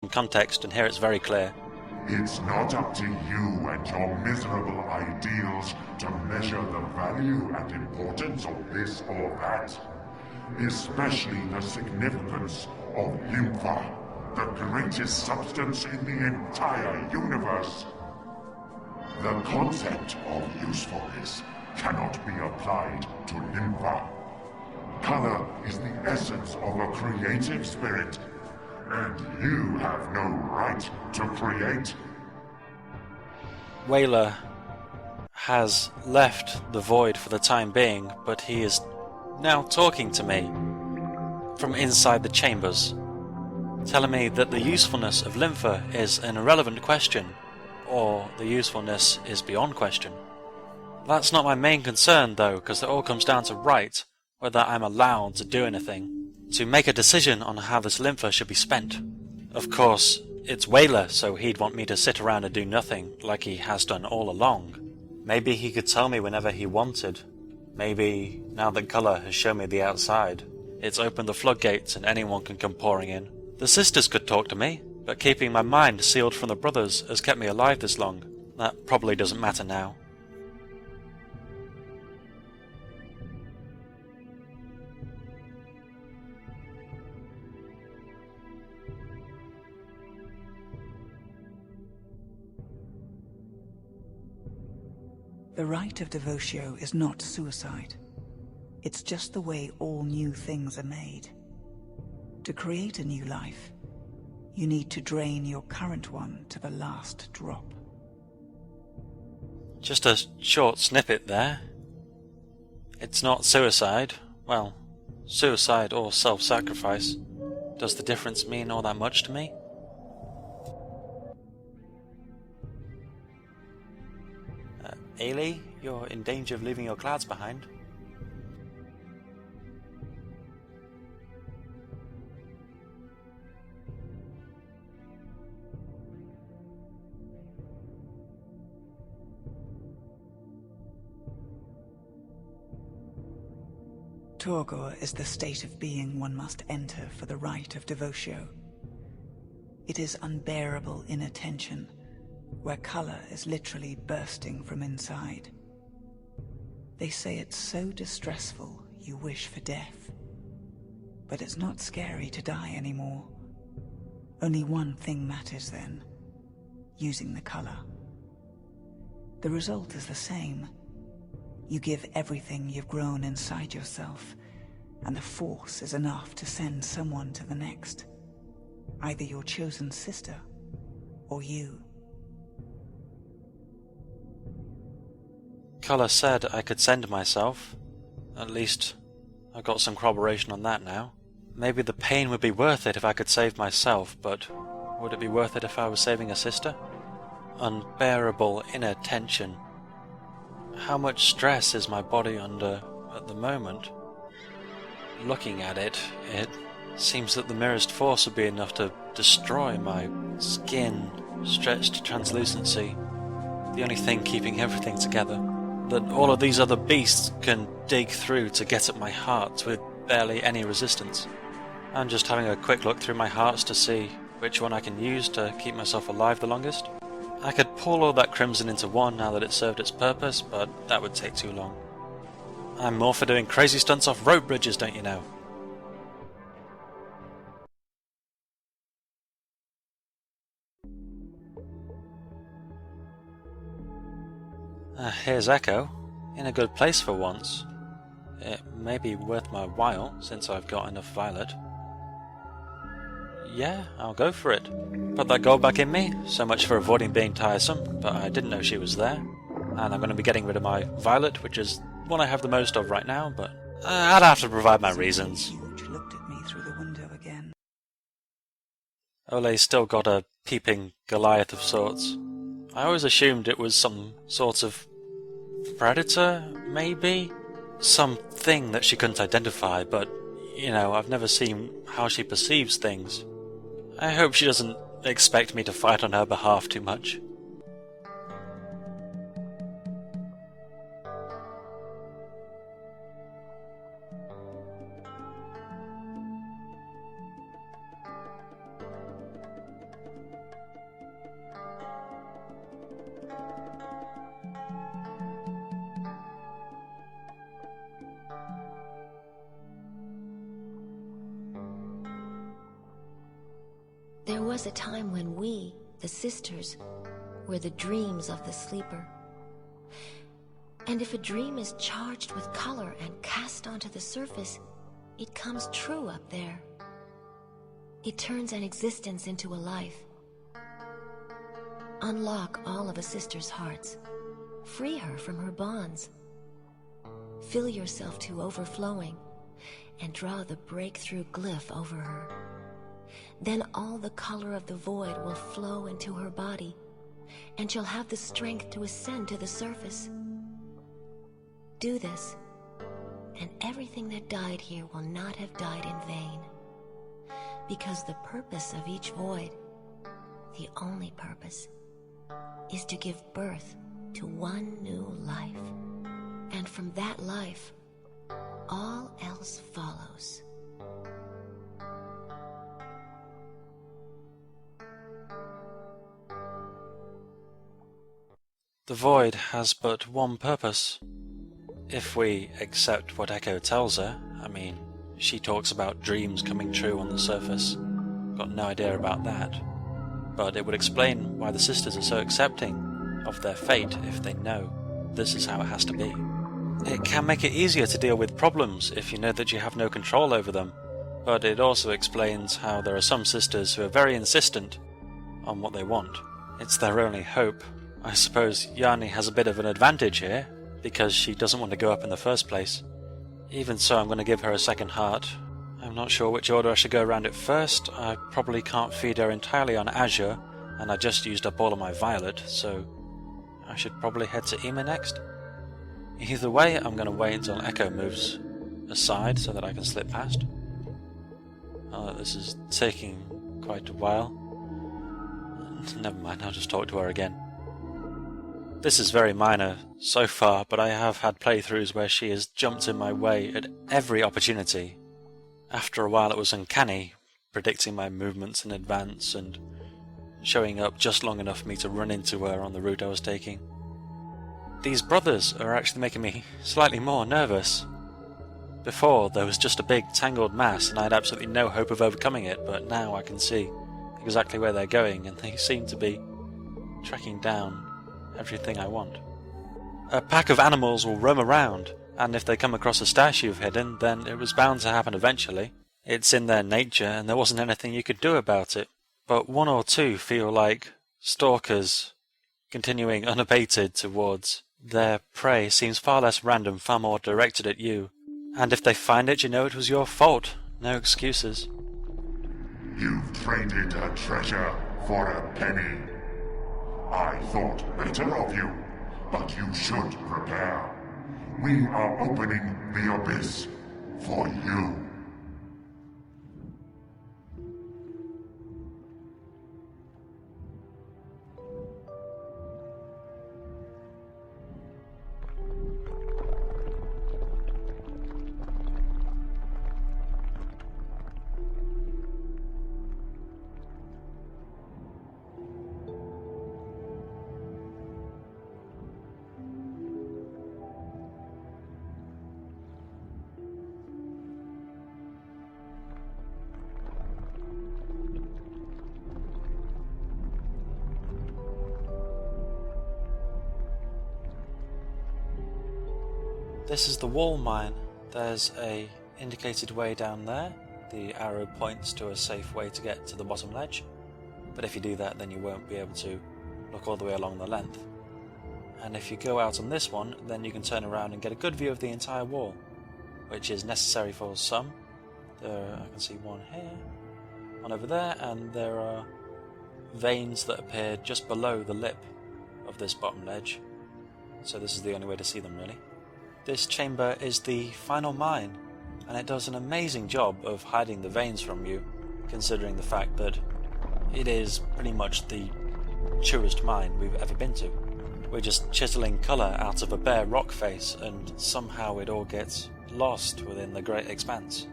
some context, and here it's very clear. It's not up to you and your miserable ideals to measure the value and importance of this or that. Especially the significance of Lympha, the greatest substance in the entire universe. The concept of usefulness cannot be applied to Lympha. Color is the essence of a creative spirit, and you have no right to create. Weyler has left the void for the time being, but he is now talking to me from inside the chambers, telling me that the usefulness of Lympha is an irrelevant question, or the usefulness is beyond question. That's not my main concern though, because it all comes down to right, whether I'm allowed to do anything, to make a decision on how this Lympha should be spent. Of course, it's Weyler, so he'd want me to sit around and do nothing, like he has done all along. Maybe he could tell me whenever he wanted. Maybe, now that Color has shown me the outside, it's opened the floodgates and anyone can come pouring in. The sisters could talk to me, but keeping my mind sealed from the brothers has kept me alive this long. That probably doesn't matter now. The rite of Devotio is not suicide. It's just the way all new things are made. To create a new life, you need to drain your current one to the last drop. Just a short snippet there. It's not suicide. Well, suicide or self-sacrifice. Does the difference mean all that much to me? Ailey, you're in danger of leaving your clouds behind. Torgor is the state of being one must enter for the rite of Devotio. It is unbearable inattention, where color is literally bursting from inside. They say it's so distressful you wish for death. But it's not scary to die anymore. Only one thing matters then: using the color. The result is the same. You give everything you've grown inside yourself, and the force is enough to send someone to the next. Either your chosen sister, or you. Color said I could send myself. At least, I've got some corroboration on that now. Maybe the pain would be worth it if I could save myself, but would it be worth it if I was saving a sister? Unbearable inattention. How much stress is my body under at the moment? Looking at it, it seems that the merest force would be enough to destroy my skin, stretched to translucency. The only thing keeping everything together. That all of these other beasts can dig through to get at my heart with barely any resistance. I'm just having a quick look through my hearts to see which one I can use to keep myself alive the longest. I could pull all that crimson into one now that it served its purpose, but that would take too long. I'm more for doing crazy stunts off rope bridges, don't you know? Here's Echo, in a good place for once. It may be worth my while, since I've got enough Violet. Yeah, I'll go for it. Put that gold back in me, so much for avoiding being tiresome, but I didn't know she was there. And I'm going to be getting rid of my Violet, which is one I have the most of right now, but I'd have to provide my reasons. Huge looked at me through the window again. Ole's still got a peeping Goliath of sorts. I always assumed it was some sort of predator, maybe? Something that she couldn't identify, but, you know, I've never seen how she perceives things. I hope she doesn't expect me to fight on her behalf too much. There was a time when we, the sisters, were the dreams of the sleeper. And if a dream is charged with color and cast onto the surface, it comes true up there. It turns an existence into a life. Unlock all of a sister's hearts. Free her from her bonds. Fill yourself to overflowing and draw the breakthrough glyph over her. Then all the color of the void will flow into her body, and she'll have the strength to ascend to the surface. Do this, and everything that died here will not have died in vain. Because the purpose of each void, the only purpose, is to give birth to one new life. And from that life, all else follows. The void has but one purpose. If we accept what Echo tells her, I mean, she talks about dreams coming true on the surface. Got no idea about that. But it would explain why the sisters are so accepting of their fate if they know this is how it has to be. It can make it easier to deal with problems if you know that you have no control over them, but it also explains how there are some sisters who are very insistent on what they want. It's their only hope. I suppose Yanni has a bit of an advantage here, because she doesn't want to go up in the first place. Even so, I'm going to give her a second heart. I'm not sure which order I should go around it first. I probably can't feed her entirely on Azure, and I just used up all of my Violet, so I should probably head to Ema next. Either way, I'm going to wait until Echo moves aside so that I can slip past. Oh, this is taking quite a while. Never mind, I'll just talk to her again. This is very minor so far, but I have had playthroughs where she has jumped in my way at every opportunity. After a while it was uncanny, predicting my movements in advance and showing up just long enough for me to run into her on the route I was taking. These brothers are actually making me slightly more nervous. Before, there was just a big tangled mass and I had absolutely no hope of overcoming it, but now I can see exactly where they're going and they seem to be tracking down everything I want. A pack of animals will roam around, and if they come across a stash you've hidden, then it was bound to happen eventually. It's in their nature, and there wasn't anything you could do about it. But one or two feel like stalkers, continuing unabated towards their prey seems far less random, far more directed at you. And if they find it, you know it was your fault. No excuses. You've traded a treasure for a penny. I thought better of you, but you should prepare. We are opening the abyss for you. This is the wall mine. There's a indicated way down there. The arrow points to a safe way to get to the bottom ledge, but if you do that then you won't be able to look all the way along the length. And if you go out on this one, then you can turn around and get a good view of the entire wall, which is necessary for some. I can see one here, one over there, and there are veins that appear just below the lip of this bottom ledge, so this is the only way to see them really. This chamber is the final mine, and it does an amazing job of hiding the veins from you, considering the fact that it is pretty much the truest mine we've ever been to. We're just chiseling colour out of a bare rock face, and somehow it all gets lost within the great expanse.